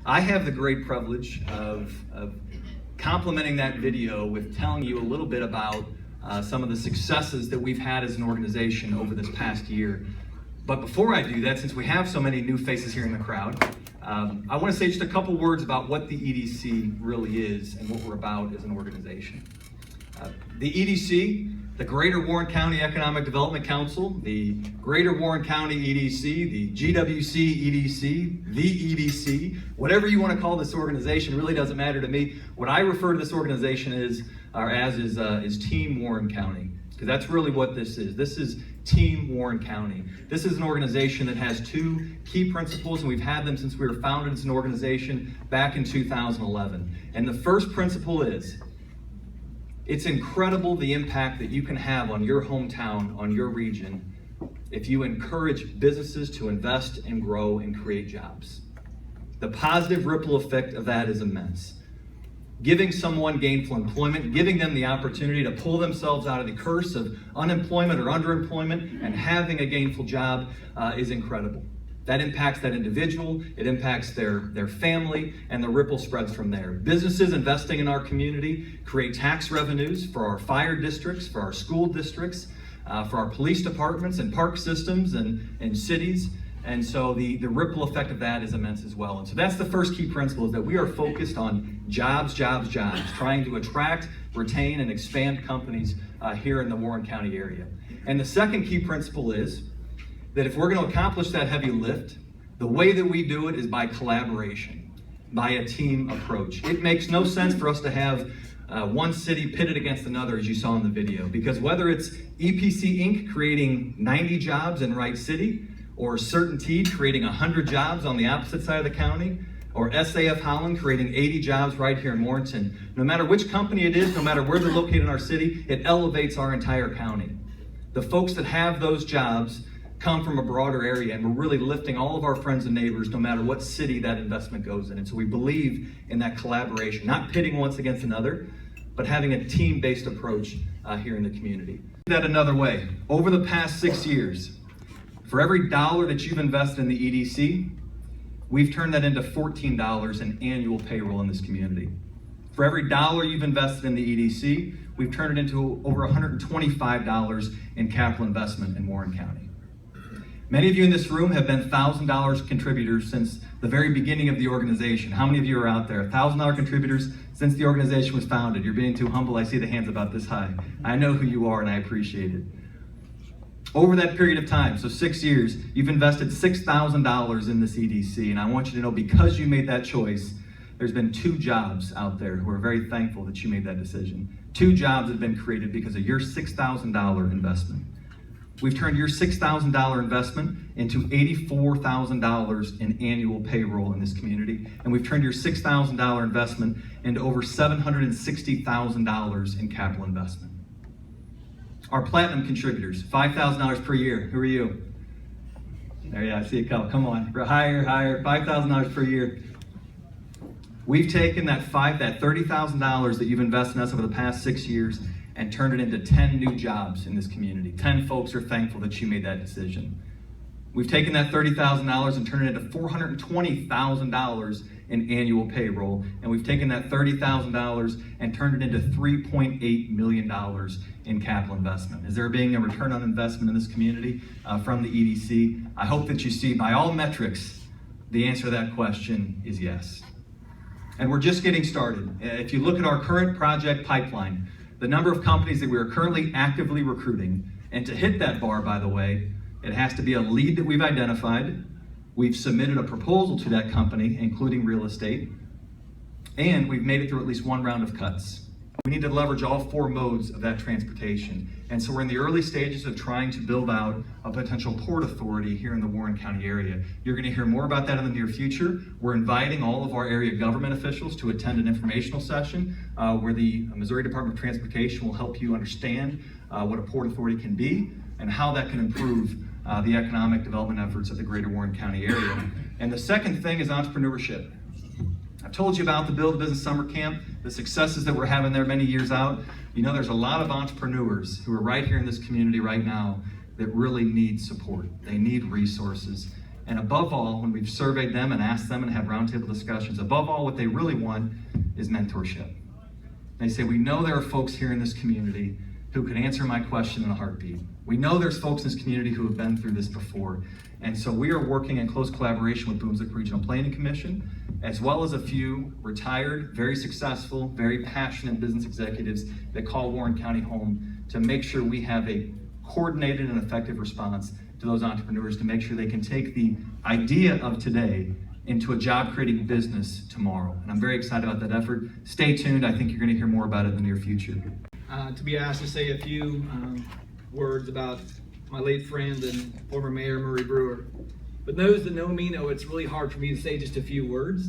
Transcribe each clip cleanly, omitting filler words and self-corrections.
I have the great privilege of complementing that video with telling you a little bit about some of the successes that we've had as an organization over this past year. But before I do that, since we have so many new faces here in the crowd, I want to say just a couple words about what the EDC really is and what we're about as an organization. The EDC, the Greater Warren County Economic Development Council, the Greater Warren County EDC, the GWC EDC, the EDC, whatever you want to call this organization really doesn't matter to me. What I refer to this organization as is Team Warren County, because that's really what this is. This is Team Warren County. This is an organization that has two key principles, and we've had them since we were founded as an organization back in 2011. And the first principle is, it's incredible the impact that you can have on your hometown, on your region, if you encourage businesses to invest and grow and create jobs. The positive ripple effect of that is immense. Giving someone gainful employment, giving them the opportunity to pull themselves out of the curse of unemployment or underemployment and having a gainful job is incredible. That impacts that individual, it impacts their family, and the ripple spreads from there. Businesses investing in our community create tax revenues for our fire districts, for our school districts, for our police departments and park systems and cities. And so the ripple effect of that is immense as well. And so that's the first key principle, is that we are focused on jobs, jobs, jobs, trying to attract, retain, and expand companies here in the Warren County area. And the second key principle is that if we're going to accomplish that heavy lift, the way that we do it is by collaboration, by a team approach. It makes no sense for us to have one city pitted against another, as you saw in the video, because whether it's EPC Inc. creating 90 jobs in Wright City, or Certainty creating 100 jobs on the opposite side of the county, or SAF Holland creating 80 jobs right here in Warrenton, no matter which company it is, no matter where they're located in our city, it elevates our entire county. The folks that have those jobs come from a broader area, and we're really lifting all of our friends and neighbors no matter what city that investment goes in. And so we believe in that collaboration, not pitting one against another, but having a team-based approach here in the community. That another way, over the past 6 years, for every dollar that you've invested in the EDC, we've turned that into $14 in annual payroll in this community. For every dollar you've invested in the EDC, we've turned it into over $125 in capital investment in Warren County. Many of you in this room have been $1,000 contributors since the very beginning of the organization. How many of you are out there? $1,000 contributors since the organization was founded. You're being too humble. I see the hands about this high. I know who you are and I appreciate it. Over that period of time, so 6 years, you've invested $6,000 in this EDC, and I want you to know, because you made that choice, there's been 2 jobs out there who are very thankful that you made that decision. 2 jobs have been created because of your $6,000 investment. We've turned your $6,000 investment into $84,000 in annual payroll in this community, and we've turned your $6,000 investment into over $760,000 in capital investment. Our platinum contributors, $5,000 per year. Who are you? There, yeah, I see a couple. Come on, higher, $5,000 per year. We've taken that $30,000 that you've invested in us over the past 6 years and turned it into 10 new jobs in this community. 10 folks are thankful that you made that decision. We've taken that $30,000 and turned it into $420,000 in annual payroll, and we've taken that $30,000 and turned it into $3.8 million in capital investment. Is there being a return on investment in this community from the EDC? I hope that you see, by all metrics, the answer to that question is yes. And we're just getting started. If you look at our current project pipeline, the number of companies that we are currently actively recruiting, and to hit that bar, by the way, it has to be a lead that we've identified. We've submitted a proposal to that company, including real estate, and we've made it through at least one round of cuts. We need to leverage all 4 modes of that transportation. And so we're in the early stages of trying to build out a potential port authority here in the Warren County area. You're going to hear more about that in the near future. We're inviting all of our area government officials to attend an informational session where the Missouri Department of Transportation will help you understand what a port authority can be and how that can improve the economic development efforts of the greater Warren County area. And the second thing is entrepreneurship. I've told you about the Build a Business Summer Camp, the successes that we're having there many years out. You know, there's a lot of entrepreneurs who are right here in this community right now that really need support. They need resources. And above all, when we've surveyed them and asked them and had roundtable discussions, above all, what they really want is mentorship. They say, we know there are folks here in this community who could answer my question in a heartbeat. We know there's folks in this community who have been through this before. And so we are working in close collaboration with Boomslick Regional Planning Commission, as well as a few retired, very successful, very passionate business executives that call Warren County home, to make sure we have a coordinated and effective response to those entrepreneurs, to make sure they can take the idea of today into a job-creating business tomorrow. And I'm very excited about that effort. Stay tuned. I think you're going to hear more about it in the near future. To be asked to say a few words about my late friend and former Mayor Murray Brewer. But those that know me know it's really hard for me to say just a few words.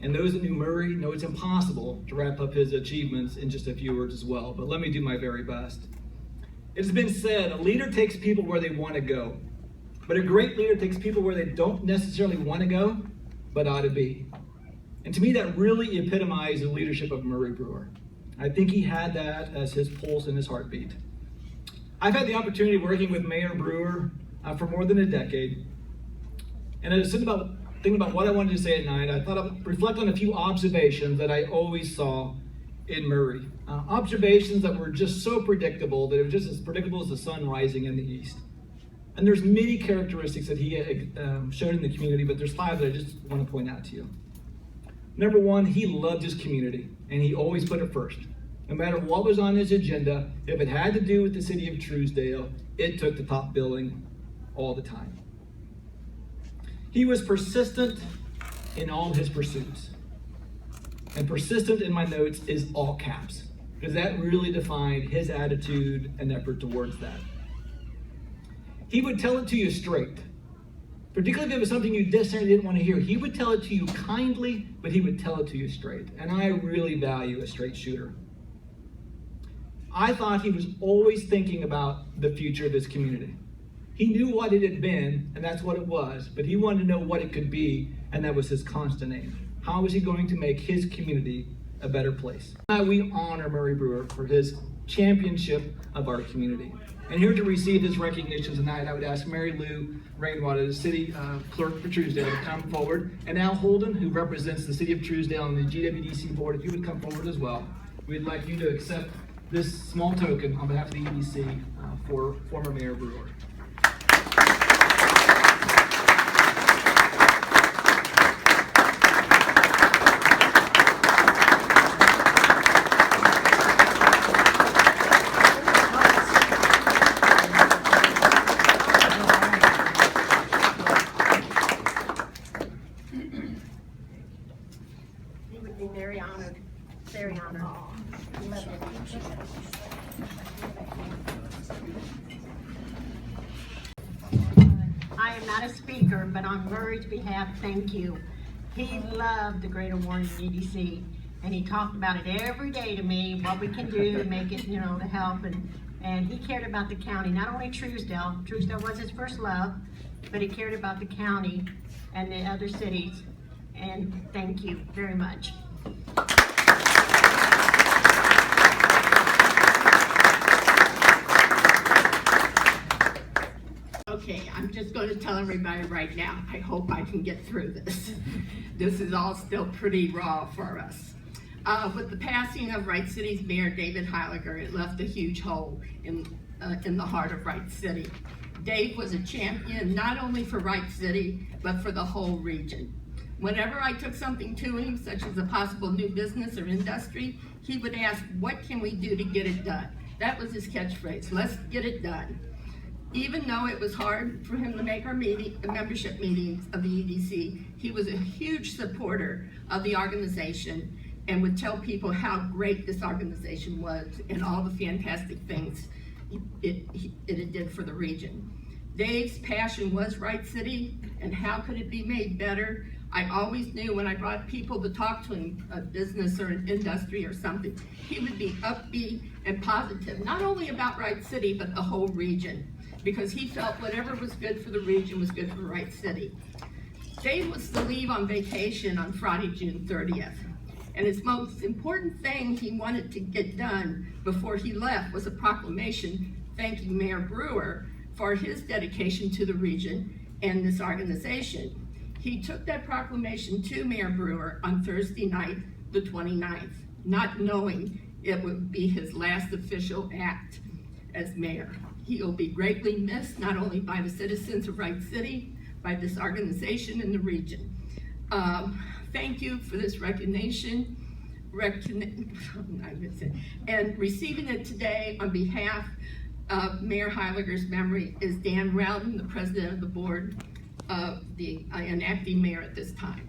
And those that knew Murray know it's impossible to wrap up his achievements in just a few words as well. But let me do my very best. It's been said, a leader takes people where they want to go. But a great leader takes people where they don't necessarily want to go, but ought to be. And to me, that really epitomized the leadership of Murray Brewer. I think he had that as his pulse and his heartbeat. I've had the opportunity of working with Mayor Brewer for more than a decade. And as I was thinking about what I wanted to say at night, I thought I'd reflect on a few observations that I always saw in Murray. Observations that were just so predictable that it was just as predictable as the sun rising in the east. And there's many characteristics that he showed in the community, but there's 5 that I just want to point out to you. Number 1, he loved his community, and he always put it first. No matter what was on his agenda, if it had to do with the city of Truesdale, it took the top billing all the time. He was persistent in all his pursuits. And persistent in my notes is all caps, because that really defined his attitude and effort towards that. He would tell it to you straight, particularly if it was something you necessarily didn't want to hear. He would tell it to you kindly, but he would tell it to you straight. And I really value a straight shooter. I thought he was always thinking about the future of his community. He knew what it had been, and that's what it was, but he wanted to know what it could be, and that was his constant aim. How was he going to make his community a better place? We honor Murray Brewer for his championship of our community. And here to receive his recognition tonight, I would ask Mary Lou Rainwater, the city clerk for Truesdale, to come forward, and Al Holden, who represents the city of Truesdale and the GWDC board, if you would come forward as well. We'd like you to accept this small token on behalf of the EDC for former Mayor Brewer. He would be very honored, very honored. Love it. I am not a speaker, but on Murray's behalf, thank you. He loved the Greater Warren EDC, and he talked about it every day to me, what we can do to make it, to help, and he cared about the county, not only Truesdale. Truesdale was his first love, but he cared about the county and the other cities, and thank you very much. Okay, I'm just going to tell everybody right now, I hope I can get through this. This is all still pretty raw for us. With the passing of Wright City's Mayor David Heiliger, it left a huge hole in the heart of Wright City. Dave was a champion not only for Wright City, but for the whole region. Whenever I took something to him, such as a possible new business or industry, he would ask, what can we do to get it done? That was his catchphrase, let's get it done. Even though it was hard for him to make our membership meetings of the EDC, he was a huge supporter of the organization and would tell people how great this organization was and all the fantastic things it did for the region. Dave's passion was Wright City, and how could it be made better? I always knew when I brought people to talk to him, a business or an industry or something, he would be upbeat and positive, not only about Wright City, but the whole region, because he felt whatever was good for the region was good for Wright City. Dave was to leave on vacation on Friday, June 30th. And his most important thing he wanted to get done before he left was a proclamation thanking Mayor Brewer for his dedication to the region and this organization. He took that proclamation to Mayor Brewer on Thursday night, the 29th, not knowing it would be his last official act as mayor. He will be greatly missed, not only by the citizens of Wright City, by this organization and the region. Thank you for this recognition, and receiving it today on behalf of Mayor Heiliger's memory is Dan Rowden, the president of the board of the acting mayor at this time.